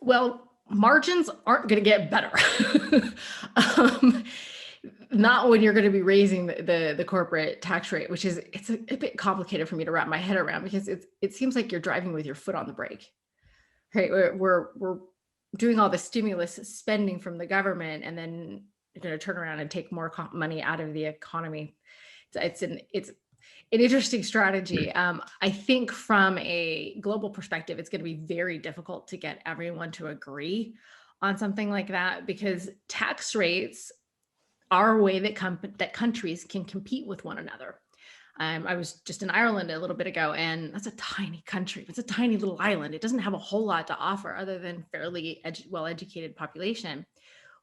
Well, margins aren't going to get better. um, Not when you're going to be raising the corporate tax rate, which is it's a bit complicated for me to wrap my head around because it seems like you're driving with your foot on the brake, right? We're doing all the stimulus spending from the government, and then you're going to turn around and take more money out of the economy. It's an interesting strategy. I think from a global perspective, it's going to be very difficult to get everyone to agree on something like that because tax rates are a way that countries can compete with one another. I was just in Ireland a little bit ago, and that's a tiny country. It's a tiny little island. It doesn't have a whole lot to offer other than fairly well-educated population.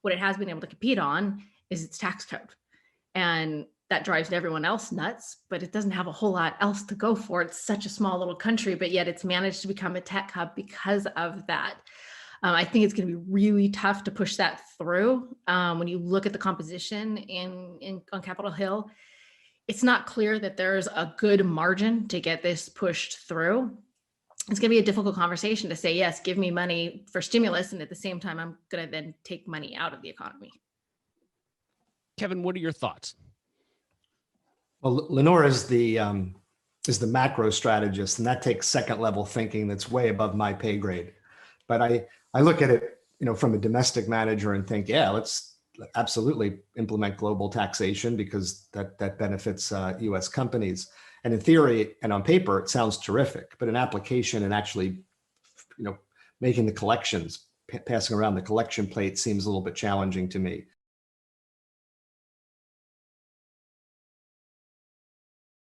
What it has been able to compete on is its tax code. And that drives everyone else nuts, but it doesn't have a whole lot else to go for. It's such a small little country, but yet it's managed to become a tech hub because of that. I think it's going to be really tough to push that through. When you look at the composition on Capitol Hill, it's not clear that there's a good margin to get this pushed through. It's going to be a difficult conversation to say, yes, give me money for stimulus, and at the same time, I'm going to then take money out of the economy. Kevin, what are your thoughts? Well, Lenore is the macro strategist, and that takes second level thinking that's way above my pay grade. But I look at it, from a domestic manager and think, yeah, let's absolutely implement global taxation because that benefits U.S. companies. And in theory and on paper, it sounds terrific, but in application and actually, making the collections, passing around the collection plate seems a little bit challenging to me.